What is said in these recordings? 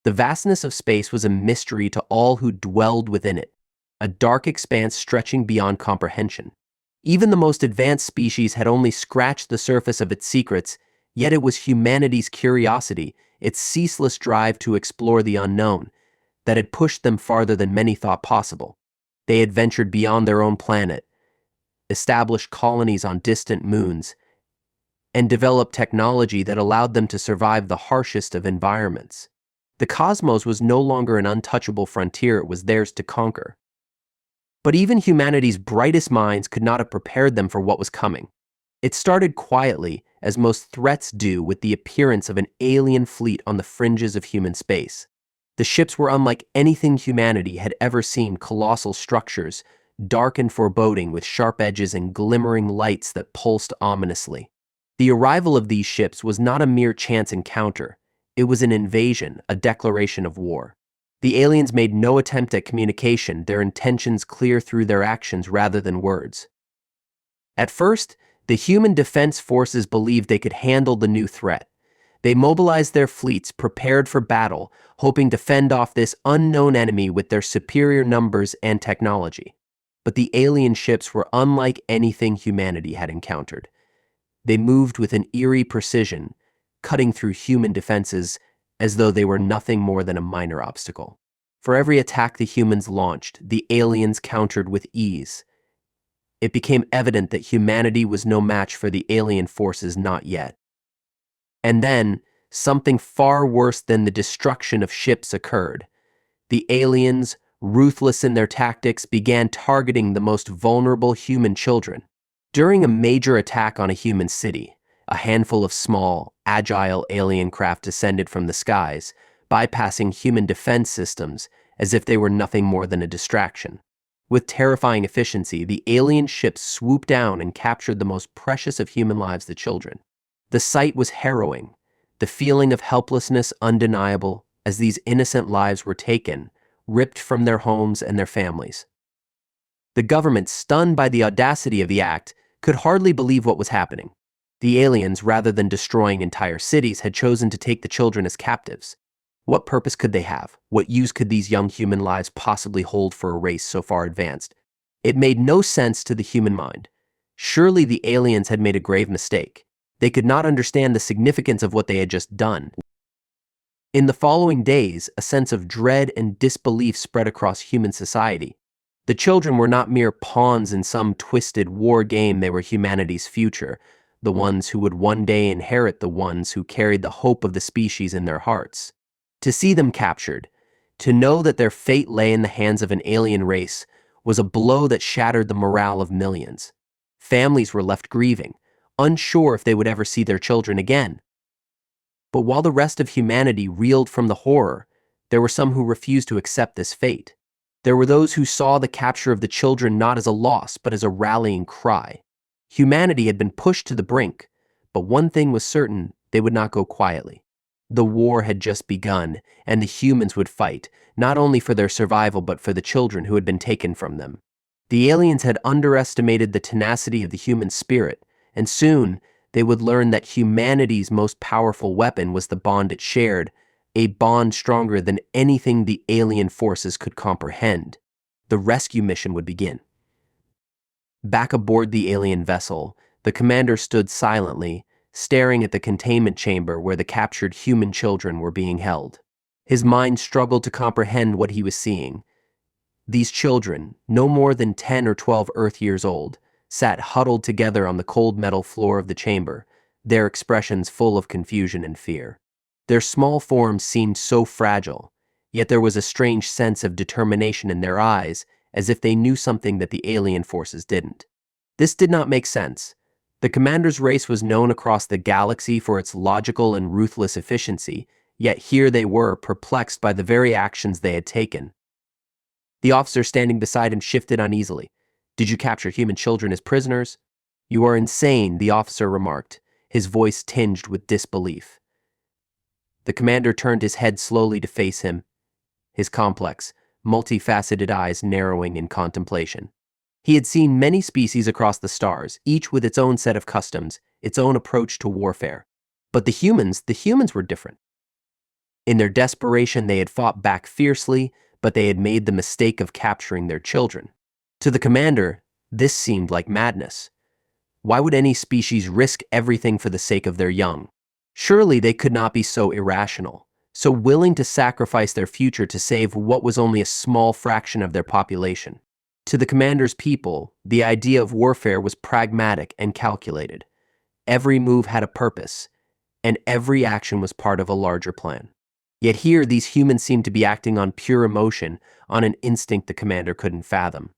The vastness of space was a mystery to all who dwelled within it, a dark expanse stretching beyond comprehension. Even the most advanced species had only scratched the surface of its secrets, yet it was humanity's curiosity, its ceaseless drive to explore the unknown, that had pushed them farther than many thought possible. They had ventured beyond their own planet, established colonies on distant moons, and developed technology that allowed them to survive the harshest of environments. The cosmos was no longer an untouchable frontier, it was theirs to conquer. But even humanity's brightest minds could not have prepared them for what was coming. It started quietly, as most threats do, with the appearance of an alien fleet on the fringes of human space. The ships were unlike anything humanity had ever seen, colossal structures, dark and foreboding with sharp edges and glimmering lights that pulsed ominously. The arrival of these ships was not a mere chance encounter. It was an invasion, a declaration of war. The aliens made no attempt at communication, their intentions clear through their actions rather than words. At first, the human defense forces believed they could handle the new threat. They mobilized their fleets, prepared for battle, hoping to fend off this unknown enemy with their superior numbers and technology. But the alien ships were unlike anything humanity had encountered. They moved with an eerie precision, cutting through human defenses as though they were nothing more than a minor obstacle. For every attack the humans launched, the aliens countered with ease. It became evident that humanity was no match for the alien forces, not yet. And then, something far worse than the destruction of ships occurred. The aliens, ruthless in their tactics, began targeting the most vulnerable human children. During a major attack on a human city, a handful of small, agile alien craft descended from the skies, bypassing human defense systems as if they were nothing more than a distraction. With terrifying efficiency, the alien ships swooped down and captured the most precious of human lives, the children. The sight was harrowing, the feeling of helplessness undeniable as these innocent lives were taken, ripped from their homes and their families. The government, stunned by the audacity of the act, could hardly believe what was happening. The aliens, rather than destroying entire cities, had chosen to take the children as captives. What purpose could they have? What use could these young human lives possibly hold for a race so far advanced? It made no sense to the human mind. Surely the aliens had made a grave mistake. They could not understand the significance of what they had just done. In the following days, a sense of dread and disbelief spread across human society. The children were not mere pawns in some twisted war game, they were humanity's future, the ones who would one day inherit, the ones who carried the hope of the species in their hearts. To see them captured, to know that their fate lay in the hands of an alien race, was a blow that shattered the morale of millions. Families were left grieving, unsure if they would ever see their children again. But while the rest of humanity reeled from the horror, there were some who refused to accept this fate. There were those who saw the capture of the children not as a loss, but as a rallying cry. Humanity had been pushed to the brink, but one thing was certain: they would not go quietly. The war had just begun, and the humans would fight, not only for their survival but for the children who had been taken from them. The aliens had underestimated the tenacity of the human spirit, and soon they would learn that humanity's most powerful weapon was the bond it shared, a bond stronger than anything the alien forces could comprehend. The rescue mission would begin. Back aboard the alien vessel, the commander stood silently, staring at the containment chamber where the captured human children were being held. His mind struggled to comprehend what he was seeing. These children, no more than 10 or 12 Earth years old, sat huddled together on the cold metal floor of the chamber, their expressions full of confusion and fear. Their small forms seemed so fragile, yet there was a strange sense of determination in their eyes, as if they knew something that the alien forces didn't. This did not make sense. The commander's race was known across the galaxy for its logical and ruthless efficiency, yet here they were, perplexed by the very actions they had taken. The officer standing beside him shifted uneasily. "Did you capture human children as prisoners?" "You are insane," the officer remarked, his voice tinged with disbelief. The commander turned his head slowly to face him, his complex, multifaceted eyes narrowing in contemplation. He had seen many species across the stars, each with its own set of customs, its own approach to warfare. But the humans were different. In their desperation, they had fought back fiercely, but they had made the mistake of capturing their children. To the commander, this seemed like madness. Why would any species risk everything for the sake of their young? Surely they could not be so irrational, so willing to sacrifice their future to save what was only a small fraction of their population. To the commander's people, the idea of warfare was pragmatic and calculated. Every move had a purpose, and every action was part of a larger plan. Yet here, these humans seemed to be acting on pure emotion, on an instinct the commander couldn't fathom.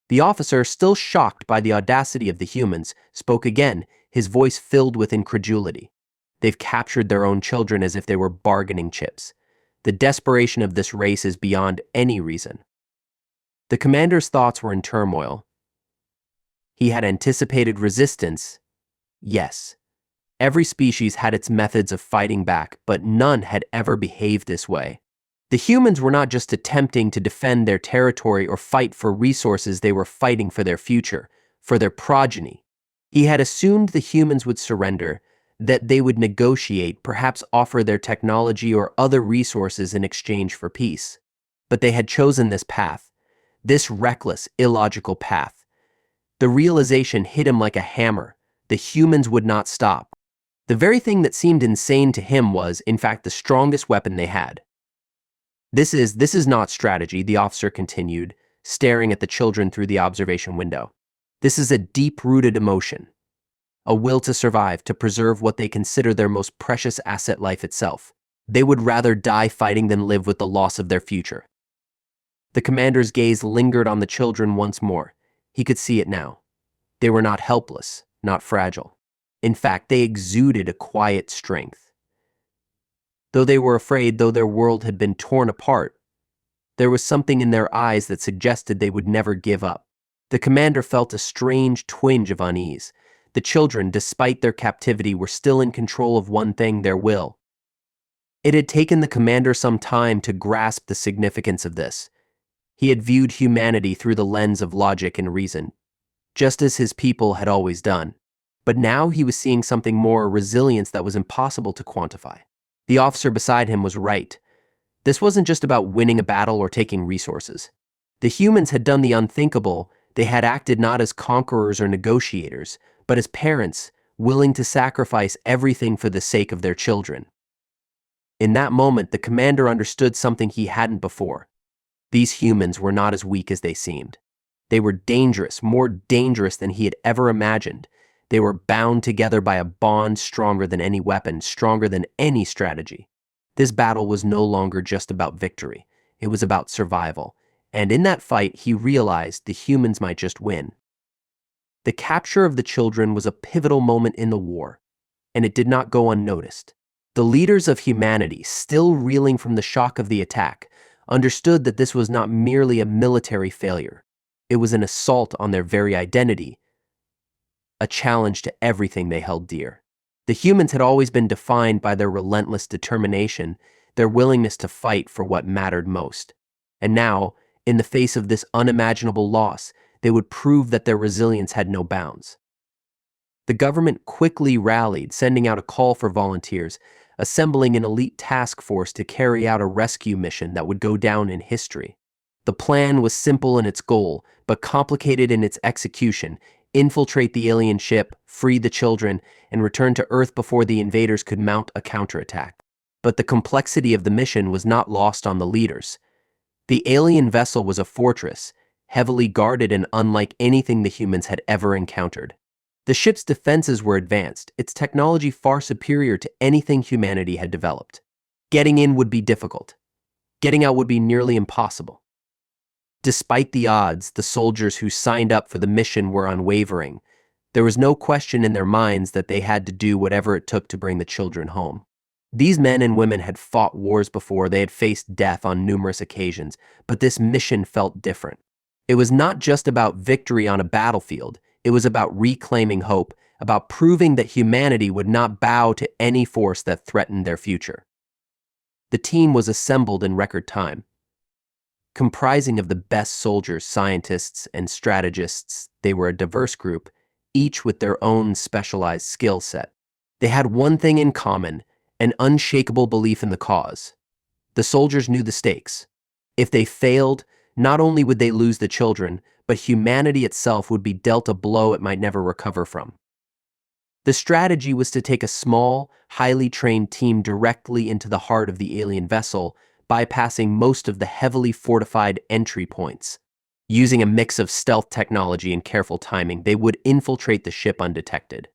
The officer, still shocked by the audacity of the humans, spoke again, his voice filled with incredulity. They've captured their own children as if they were bargaining chips. The desperation of this race is beyond any reason. The commander's thoughts were in turmoil. He had anticipated resistance. Yes. Every species had its methods of fighting back, but none had ever behaved this way. The humans were not just attempting to defend their territory or fight for resources, they were fighting for their future, for their progeny. He had assumed the humans would surrender, that they would negotiate, perhaps offer their technology or other resources in exchange for peace. But they had chosen this path, this reckless, illogical path. The realization hit him like a hammer. The humans would not stop. The very thing that seemed insane to him was, in fact, the strongest weapon they had. This is not strategy, the officer continued, staring at the children through the observation window. This is a deep-rooted emotion, a will to survive, to preserve what they consider their most precious asset, life itself. They would rather die fighting than live with the loss of their future. The commander's gaze lingered on the children once more. He could see it now. They were not helpless, not fragile. In fact, they exuded a quiet strength. Though they were afraid, though their world had been torn apart, there was something in their eyes that suggested they would never give up. The commander felt a strange twinge of unease. The children, despite their captivity, were still in control of one thing, their will. It had taken the commander some time to grasp the significance of this. He had viewed humanity through the lens of logic and reason, just as his people had always done. But now he was seeing something more, a resilience that was impossible to quantify. The officer beside him was right. This wasn't just about winning a battle or taking resources. The humans had done the unthinkable. They had acted not as conquerors or negotiators, but as parents, willing to sacrifice everything for the sake of their children. In that moment, the commander understood something he hadn't before. These humans were not as weak as they seemed. They were dangerous, more dangerous than he had ever imagined. They were bound together by a bond stronger than any weapon, stronger than any strategy. This battle was no longer just about victory. It was about survival. And in that fight, he realized the humans might just win. The capture of the children was a pivotal moment in the war, and it did not go unnoticed. The leaders of humanity, still reeling from the shock of the attack, understood that this was not merely a military failure. It was an assault on their very identity, a challenge to everything they held dear. The humans had always been defined by their relentless determination, their willingness to fight for what mattered most. And now, in the face of this unimaginable loss, they would prove that their resilience had no bounds. The government quickly rallied, sending out a call for volunteers, assembling an elite task force to carry out a rescue mission that would go down in history. The plan was simple in its goal, but complicated in its execution: infiltrate the alien ship, free the children, and return to Earth before the invaders could mount a counterattack. But the complexity of the mission was not lost on the leaders. The alien vessel was a fortress, heavily guarded and unlike anything the humans had ever encountered. The ship's defenses were advanced, its technology far superior to anything humanity had developed. Getting in would be difficult. Getting out would be nearly impossible. Despite the odds, the soldiers who signed up for the mission were unwavering. There was no question in their minds that they had to do whatever it took to bring the children home. These men and women had fought wars before, they had faced death on numerous occasions, but this mission felt different. It was not just about victory on a battlefield, it was about reclaiming hope, about proving that humanity would not bow to any force that threatened their future. The team was assembled in record time. Comprising of the best soldiers, scientists, and strategists, they were a diverse group, each with their own specialized skill set. They had one thing in common: an unshakable belief in the cause. The soldiers knew the stakes. If they failed, not only would they lose the children, but humanity itself would be dealt a blow it might never recover from. The strategy was to take a small, highly trained team directly into the heart of the alien vessel, bypassing most of the heavily fortified entry points. Using a mix of stealth technology and careful timing, they would infiltrate the ship undetected.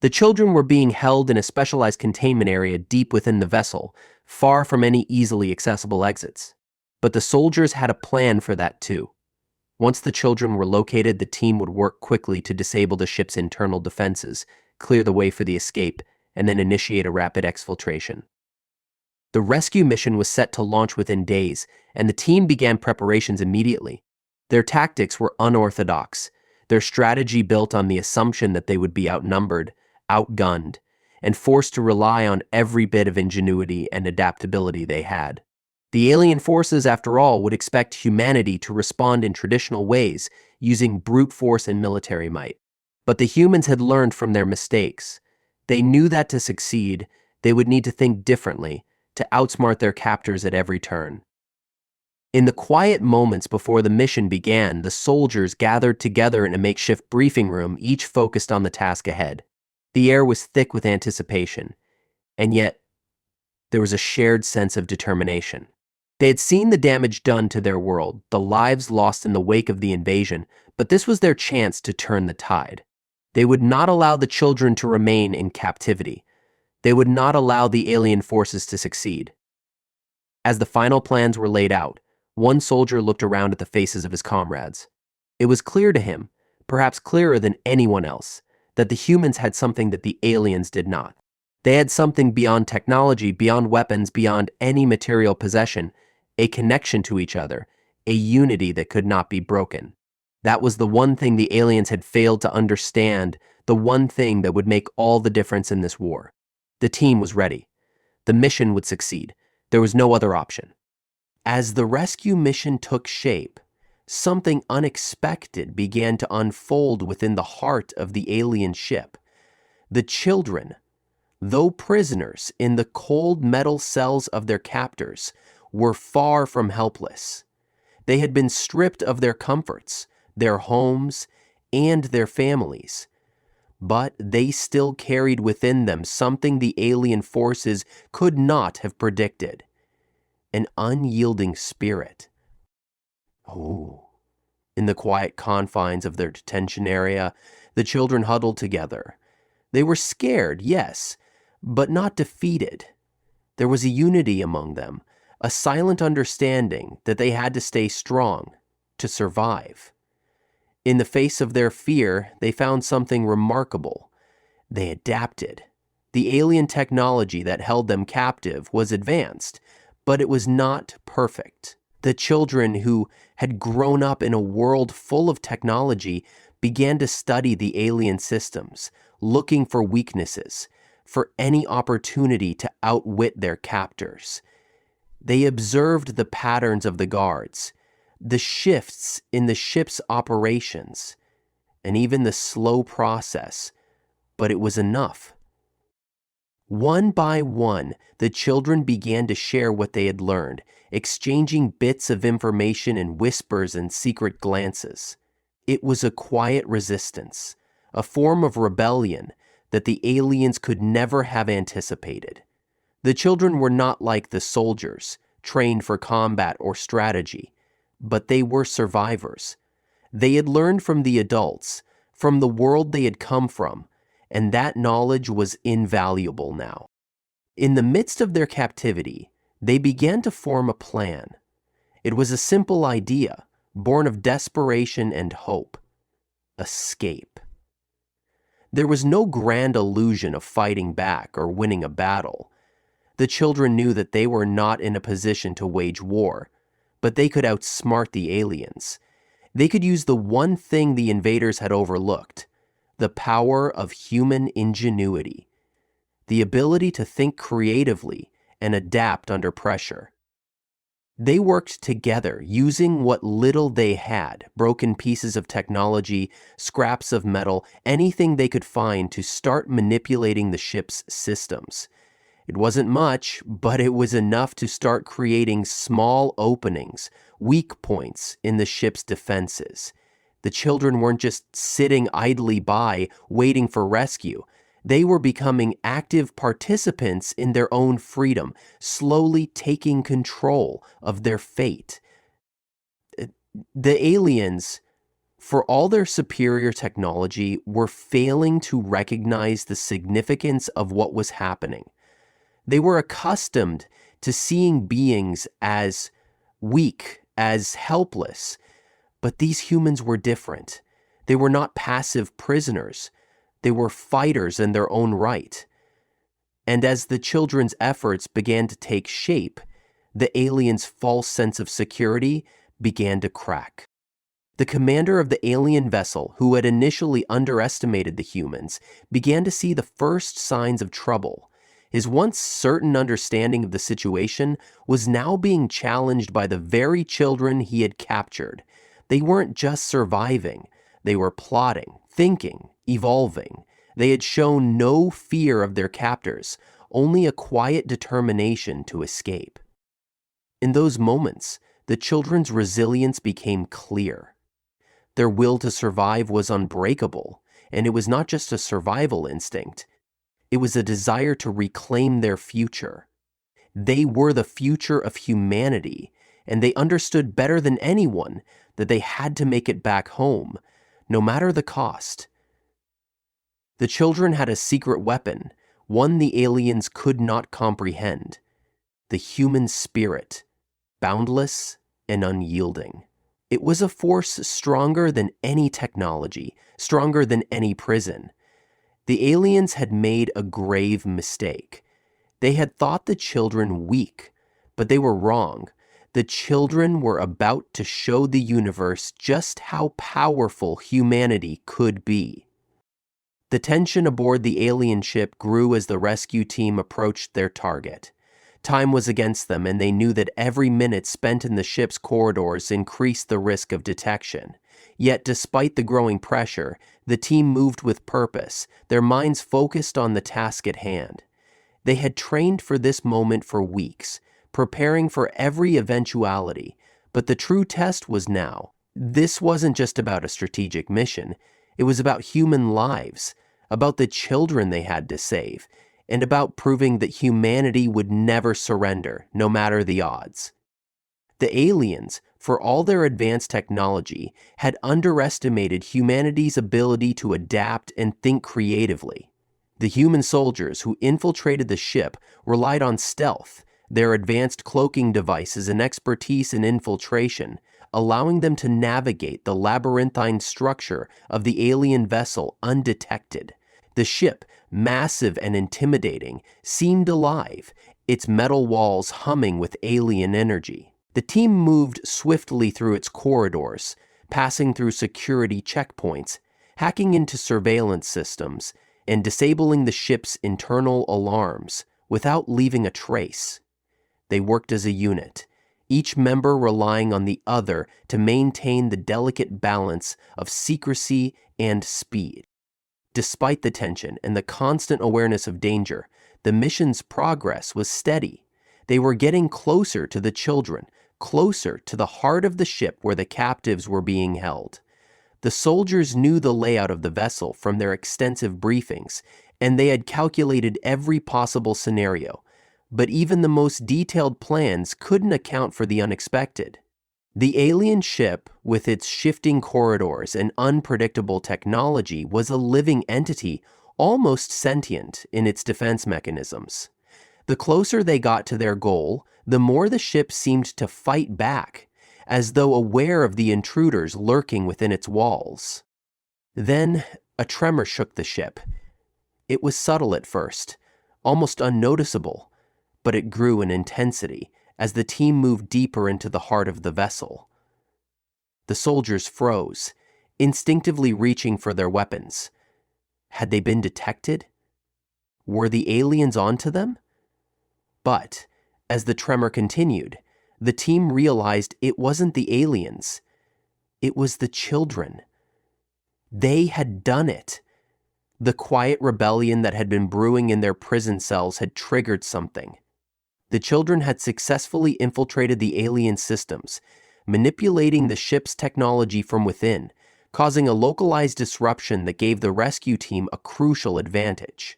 The children were being held in a specialized containment area deep within the vessel, far from any easily accessible exits. But the soldiers had a plan for that too. Once the children were located, the team would work quickly to disable the ship's internal defenses, clear the way for the escape, and then initiate a rapid exfiltration. The rescue mission was set to launch within days, and the team began preparations immediately. Their tactics were unorthodox, their strategy built on the assumption that they would be outnumbered, outgunned, and forced to rely on every bit of ingenuity and adaptability they had. The alien forces, after all, would expect humanity to respond in traditional ways, using brute force and military might. But the humans had learned from their mistakes. They knew that to succeed, they would need to think differently, to outsmart their captors at every turn. In the quiet moments before the mission began, the soldiers gathered together in a makeshift briefing room, each focused on the task ahead. The air was thick with anticipation, and yet there was a shared sense of determination. They had seen the damage done to their world, the lives lost in the wake of the invasion, but this was their chance to turn the tide. They would not allow the children to remain in captivity. They would not allow the alien forces to succeed. As the final plans were laid out, one soldier looked around at the faces of his comrades. It was clear to him, perhaps clearer than anyone else, that the humans had something that the aliens did not. They had something beyond technology, beyond weapons, beyond any material possession, a connection to each other, a unity that could not be broken. That was the one thing the aliens had failed to understand, the one thing that would make all the difference in this war. The team was ready. The mission would succeed. There was no other option. As the rescue mission took shape, something unexpected began to unfold within the heart of the alien ship. The children, though prisoners in the cold metal cells of their captors, were far from helpless. They had been stripped of their comforts, their homes, and their families. But they still carried within them something the alien forces could not have predicted. An unyielding spirit. In the quiet confines of their detention area, the children huddled together. They were scared, yes, but not defeated. There was a unity among them, a silent understanding that they had to stay strong, to survive. In the face of their fear, they found something remarkable. They adapted. The alien technology that held them captive was advanced, but it was not perfect. The children who had grown up in a world full of technology began to study the alien systems, looking for weaknesses, for any opportunity to outwit their captors. They observed the patterns of the guards, the shifts in the ship's operations, and even the slow process, but it was enough. One by one, the children began to share what they had learned, exchanging bits of information in whispers and secret glances. It was a quiet resistance, a form of rebellion that the aliens could never have anticipated. The children were not like the soldiers, trained for combat or strategy, but they were survivors. They had learned from the adults, from the world they had come from, and that knowledge was invaluable now. In the midst of their captivity, they began to form a plan. It was a simple idea, born of desperation and hope. Escape. There was no grand illusion of fighting back or winning a battle. The children knew that they were not in a position to wage war, but they could outsmart the aliens. They could use the one thing the invaders had overlooked, the power of human ingenuity, the ability to think creatively and adapt under pressure. They worked together, using what little they had, broken pieces of technology, scraps of metal, anything they could find to start manipulating the ship's systems. It wasn't much, but it was enough to start creating small openings, weak points in the ship's defenses. The children weren't just sitting idly by, waiting for rescue. They were becoming active participants in their own freedom, slowly taking control of their fate. The aliens, for all their superior technology, were failing to recognize the significance of what was happening. They were accustomed to seeing beings as weak, as helpless, but these humans were different. They were not passive prisoners. They were fighters in their own right. And as the children's efforts began to take shape, the aliens' false sense of security began to crack. The commander of the alien vessel, who had initially underestimated the humans, began to see the first signs of trouble. His once certain understanding of the situation was now being challenged by the very children he had captured. They weren't just surviving. They were plotting, thinking, evolving. They had shown no fear of their captors, only a quiet determination to escape. In those moments, the children's resilience became clear. Their will to survive was unbreakable, and it was not just a survival instinct. It was a desire to reclaim their future. They were the future of humanity, and they understood better than anyone that they had to make it back home, no matter the cost. The children had a secret weapon, one the aliens could not comprehend: the human spirit, boundless and unyielding. It was a force stronger than any technology, stronger than any prison. The aliens had made a grave mistake. They had thought the children weak, but they were wrong. The children were about to show the universe just how powerful humanity could be. The tension aboard the alien ship grew as the rescue team approached their target. Time was against them, and they knew that every minute spent in the ship's corridors increased the risk of detection. Yet, despite the growing pressure, the team moved with purpose, their minds focused on the task at hand. They had trained for this moment for weeks, preparing for every eventuality, but the true test was now. This wasn't just about a strategic mission. It was about human lives, about the children they had to save, and about proving that humanity would never surrender, no matter the odds. The aliens, for all their advanced technology, had underestimated humanity's ability to adapt and think creatively. The human soldiers who infiltrated the ship relied on stealth, their advanced cloaking devices and expertise in infiltration, allowing them to navigate the labyrinthine structure of the alien vessel undetected. The ship, massive and intimidating, seemed alive, its metal walls humming with alien energy. The team moved swiftly through its corridors, passing through security checkpoints, hacking into surveillance systems, and disabling the ship's internal alarms without leaving a trace. They worked as a unit, each member relying on the other to maintain the delicate balance of secrecy and speed. Despite the tension and the constant awareness of danger, the mission's progress was steady. They were getting closer to the children, closer to the heart of the ship where the captives were being held. The soldiers knew the layout of the vessel from their extensive briefings, and they had calculated every possible scenario, but even the most detailed plans couldn't account for the unexpected. The alien ship, with its shifting corridors and unpredictable technology, was a living entity, almost sentient in its defense mechanisms. The closer they got to their goal, the more the ship seemed to fight back, as though aware of the intruders lurking within its walls. Then, a tremor shook the ship. It was subtle at first, almost unnoticeable, but it grew in intensity as the team moved deeper into the heart of the vessel. The soldiers froze, instinctively reaching for their weapons. Had they been detected? Were the aliens onto them? But, as the tremor continued, the team realized it wasn't the aliens. It was the children. They had done it. The quiet rebellion that had been brewing in their prison cells had triggered something. The children had successfully infiltrated the alien systems, manipulating the ship's technology from within, causing a localized disruption that gave the rescue team a crucial advantage.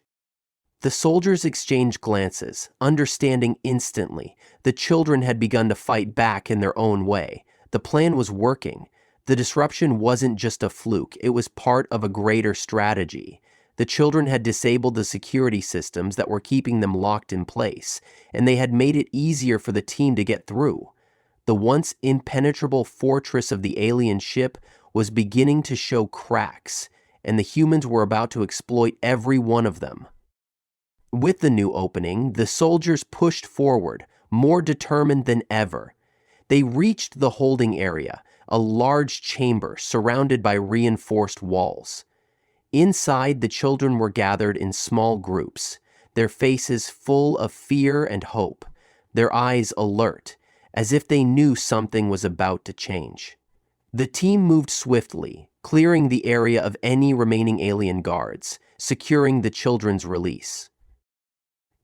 The soldiers exchanged glances, understanding instantly. The children had begun to fight back in their own way. The plan was working. The disruption wasn't just a fluke, it was part of a greater strategy. The children had disabled the security systems that were keeping them locked in place, and they had made it easier for the team to get through. The once impenetrable fortress of the alien ship was beginning to show cracks, and the humans were about to exploit every one of them. With the new opening, the soldiers pushed forward, more determined than ever. They reached the holding area, a large chamber surrounded by reinforced walls. Inside, the children were gathered in small groups, their faces full of fear and hope, their eyes alert, as if they knew something was about to change. The team moved swiftly, clearing the area of any remaining alien guards, securing the children's release.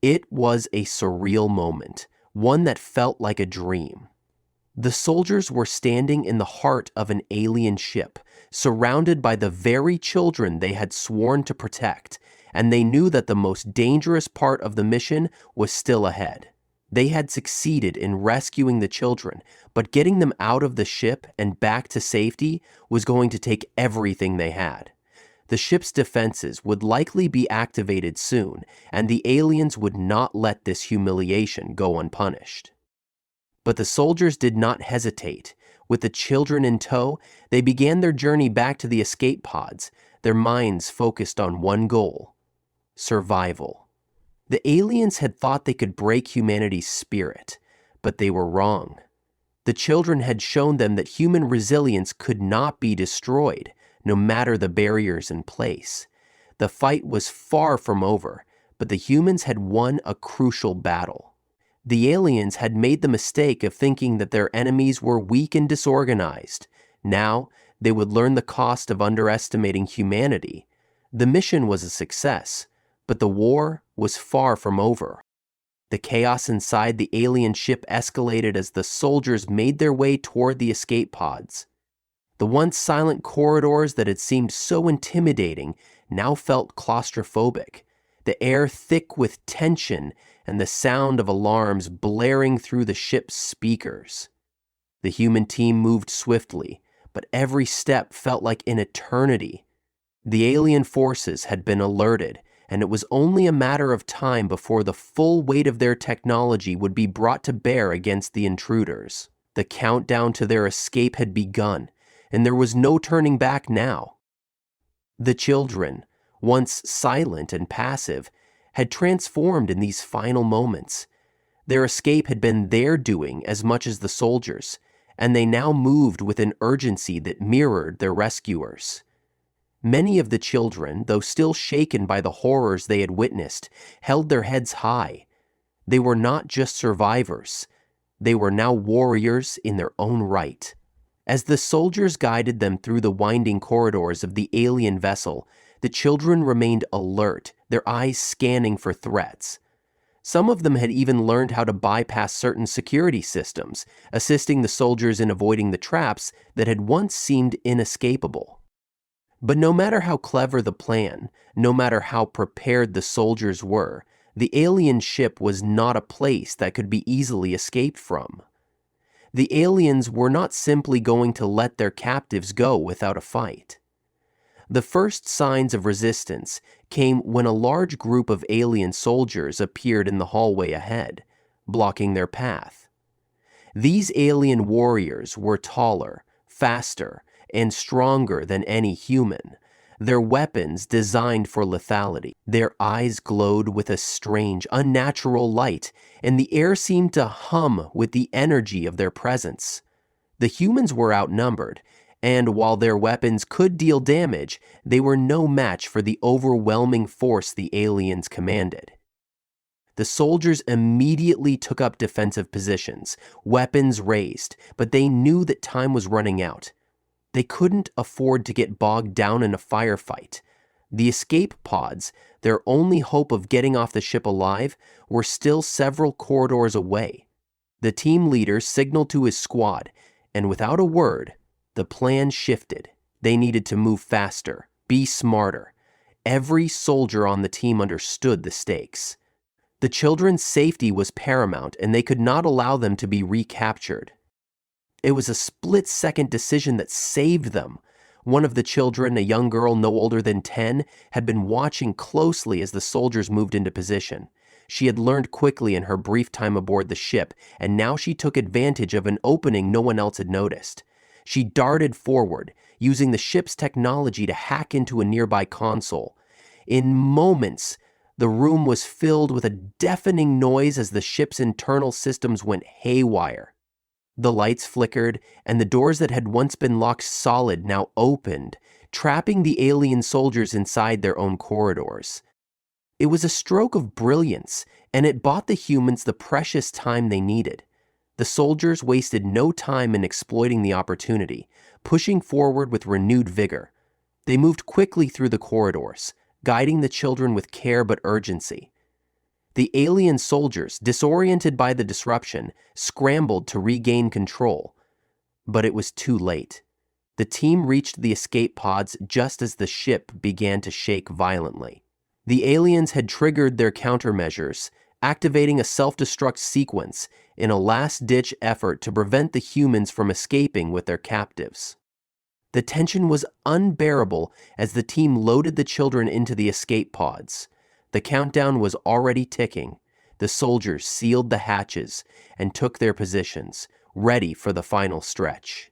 It was a surreal moment, one that felt like a dream. The soldiers were standing in the heart of an alien ship, surrounded by the very children they had sworn to protect, and they knew that the most dangerous part of the mission was still ahead. They had succeeded in rescuing the children, but getting them out of the ship and back to safety was going to take everything they had. The ship's defenses would likely be activated soon, and the aliens would not let this humiliation go unpunished. But the soldiers did not hesitate. With the children in tow, they began their journey back to the escape pods, their minds focused on one goal: survival. The aliens had thought they could break humanity's spirit, but they were wrong. The children had shown them that human resilience could not be destroyed, no matter the barriers in place. The fight was far from over, but the humans had won a crucial battle. The aliens had made the mistake of thinking that their enemies were weak and disorganized. Now, they would learn the cost of underestimating humanity. The mission was a success, but the war was far from over. The chaos inside the alien ship escalated as the soldiers made their way toward the escape pods. The once silent corridors that had seemed so intimidating now felt claustrophobic, the air thick with tension and the sound of alarms blaring through the ship's speakers. The human team moved swiftly, but every step felt like an eternity. The alien forces had been alerted, and it was only a matter of time before the full weight of their technology would be brought to bear against the intruders. The countdown to their escape had begun, and there was no turning back now. The children, once silent and passive, had transformed in these final moments. Their escape had been their doing as much as the soldiers, and they now moved with an urgency that mirrored their rescuers. Many of the children, though still shaken by the horrors they had witnessed, held their heads high. They were not just survivors. They were now warriors in their own right. As the soldiers guided them through the winding corridors of the alien vessel, the children remained alert, their eyes scanning for threats. Some of them had even learned how to bypass certain security systems, assisting the soldiers in avoiding the traps that had once seemed inescapable. But no matter how clever the plan, no matter how prepared the soldiers were, the alien ship was not a place that could be easily escaped from. The aliens were not simply going to let their captives go without a fight. The first signs of resistance came when a large group of alien soldiers appeared in the hallway ahead, blocking their path. These alien warriors were taller, faster, and stronger than any human, their weapons designed for lethality. Their eyes glowed with a strange, unnatural light, and the air seemed to hum with the energy of their presence. The humans were outnumbered, and while their weapons could deal damage, they were no match for the overwhelming force the aliens commanded. The soldiers immediately took up defensive positions, weapons raised, but they knew that time was running out. They couldn't afford to get bogged down in a firefight. The escape pods, their only hope of getting off the ship alive, were still several corridors away. The team leader signaled to his squad, and without a word, the plan shifted. They needed to move faster, be smarter. Every soldier on the team understood the stakes. The children's safety was paramount, and they could not allow them to be recaptured. It was a split-second decision that saved them. One of the children, a young girl no older than 10, had been watching closely as the soldiers moved into position. She had learned quickly in her brief time aboard the ship, and now she took advantage of an opening no one else had noticed. She darted forward, using the ship's technology to hack into a nearby console. In moments, the room was filled with a deafening noise as the ship's internal systems went haywire. The lights flickered, and the doors that had once been locked solid now opened, trapping the alien soldiers inside their own corridors. It was a stroke of brilliance, and it bought the humans the precious time they needed. The soldiers wasted no time in exploiting the opportunity, pushing forward with renewed vigor. They moved quickly through the corridors, guiding the children with care but urgency. The alien soldiers, disoriented by the disruption, scrambled to regain control. But it was too late. The team reached the escape pods just as the ship began to shake violently. The aliens had triggered their countermeasures, activating a self-destruct sequence in a last-ditch effort to prevent the humans from escaping with their captives. The tension was unbearable as the team loaded the children into the escape pods. The countdown was already ticking. The soldiers sealed the hatches and took their positions, ready for the final stretch.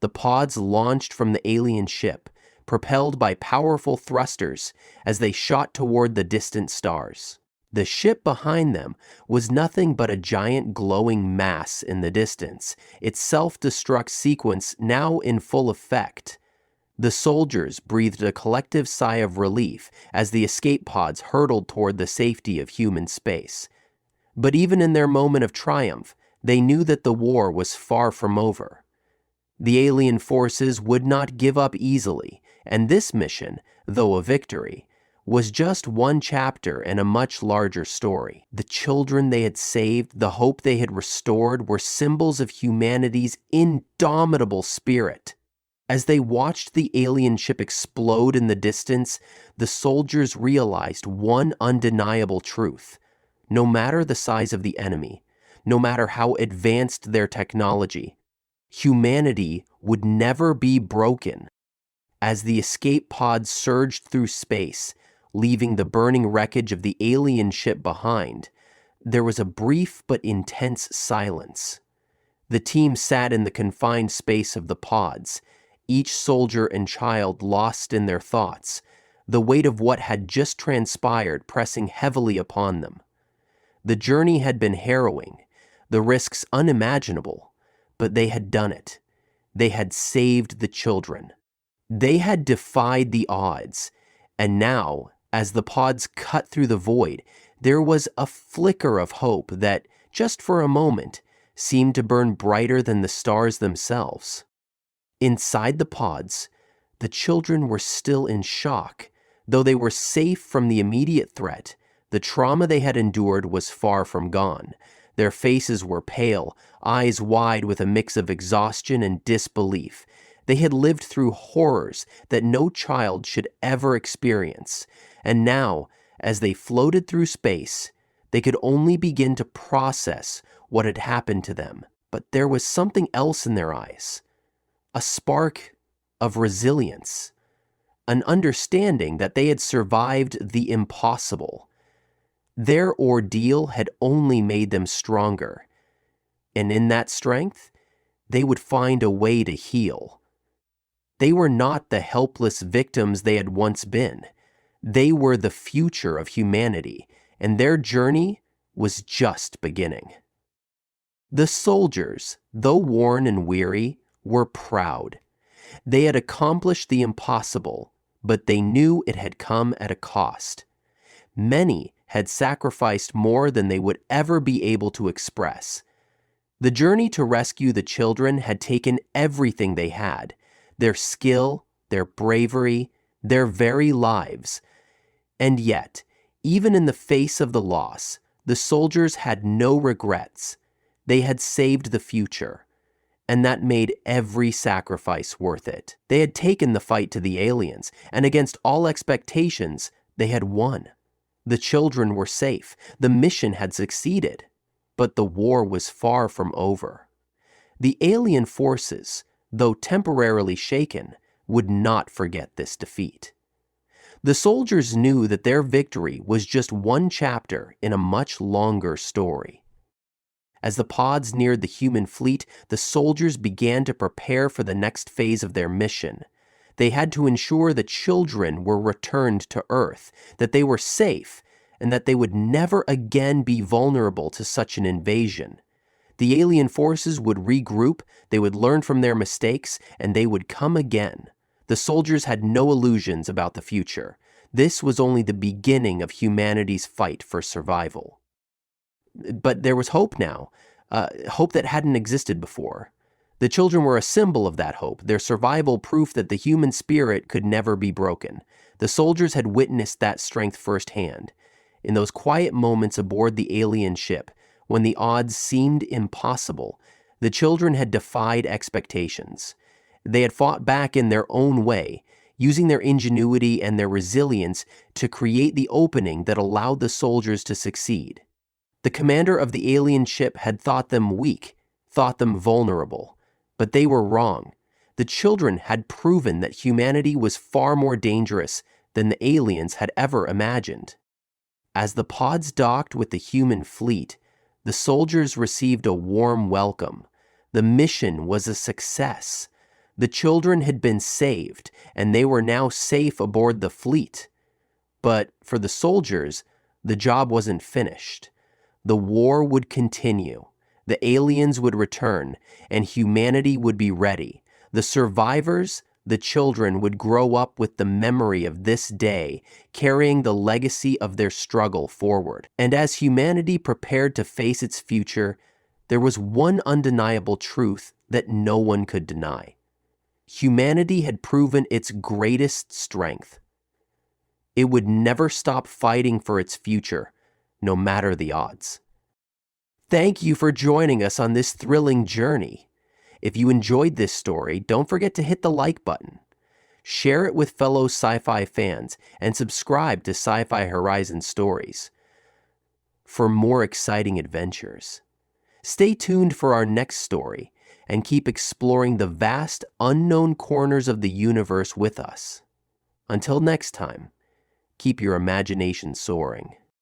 The pods launched from the alien ship, propelled by powerful thrusters as they shot toward the distant stars. The ship behind them was nothing but a giant glowing mass in the distance, its self-destruct sequence now in full effect. The soldiers breathed a collective sigh of relief as the escape pods hurtled toward the safety of human space. But even in their moment of triumph, they knew that the war was far from over. The alien forces would not give up easily, and this mission, though a victory, was just one chapter in a much larger story. The children they had saved, the hope they had restored, were symbols of humanity's indomitable spirit. As they watched the alien ship explode in the distance, the soldiers realized one undeniable truth. No matter the size of the enemy, no matter how advanced their technology, humanity would never be broken. As the escape pods surged through space, leaving the burning wreckage of the alien ship behind, there was a brief but intense silence. The team sat in the confined space of the pods, each soldier and child lost in their thoughts, the weight of what had just transpired pressing heavily upon them. The journey had been harrowing, the risks unimaginable, but they had done it. They had saved the children. They had defied the odds, and now, as the pods cut through the void, there was a flicker of hope that, just for a moment, seemed to burn brighter than the stars themselves. Inside the pods, the children were still in shock. Though they were safe from the immediate threat, the trauma they had endured was far from gone. Their faces were pale, eyes wide with a mix of exhaustion and disbelief. They had lived through horrors that no child should ever experience, and now, as they floated through space, they could only begin to process what had happened to them. But there was something else in their eyes, a spark of resilience, an understanding that they had survived the impossible. Their ordeal had only made them stronger, and in that strength, they would find a way to heal. They were not the helpless victims they had once been. They were the future of humanity, and their journey was just beginning. The soldiers, though worn and weary, were proud. They had accomplished the impossible, but they knew it had come at a cost. Many had sacrificed more than they would ever be able to express. The journey to rescue the children had taken everything they had, their skill, their bravery, their very lives. And yet, even in the face of the loss, the soldiers had no regrets. They had saved the future, and that made every sacrifice worth it. They had taken the fight to the aliens, and against all expectations, they had won. The children were safe. The mission had succeeded. But the war was far from over. The alien forces, though temporarily shaken, would not forget this defeat. The soldiers knew that their victory was just one chapter in a much longer story. As the pods neared the human fleet, the soldiers began to prepare for the next phase of their mission. They had to ensure the children were returned to Earth, that they were safe, and that they would never again be vulnerable to such an invasion. The alien forces would regroup, they would learn from their mistakes, and they would come again. The soldiers had no illusions about the future. This was only the beginning of humanity's fight for survival. But there was hope now, hope that hadn't existed before. The children were a symbol of that hope, their survival proof that the human spirit could never be broken. The soldiers had witnessed that strength firsthand. In those quiet moments aboard the alien ship, when the odds seemed impossible, the children had defied expectations. They had fought back in their own way, using their ingenuity and their resilience to create the opening that allowed the soldiers to succeed. The commander of the alien ship had thought them weak, thought them vulnerable, but they were wrong. The children had proven that humanity was far more dangerous than the aliens had ever imagined. As the pods docked with the human fleet, the soldiers received a warm welcome. The mission was a success. The children had been saved, and they were now safe aboard the fleet. But for the soldiers, the job wasn't finished. The war would continue. The aliens would return, and humanity would be ready. The survivors, the children, would grow up with the memory of this day, carrying the legacy of their struggle forward. And as humanity prepared to face its future, there was one undeniable truth that no one could deny. Humanity had proven its greatest strength. It would never stop fighting for its future, no matter the odds. Thank you for joining us on this thrilling journey. If you enjoyed this story, don't forget to hit the like button. Share it with fellow sci-fi fans and subscribe to Sci-Fi Horizon Stories for more exciting adventures. Stay tuned for our next story and keep exploring the vast, unknown corners of the universe with us. Until next time, keep your imagination soaring.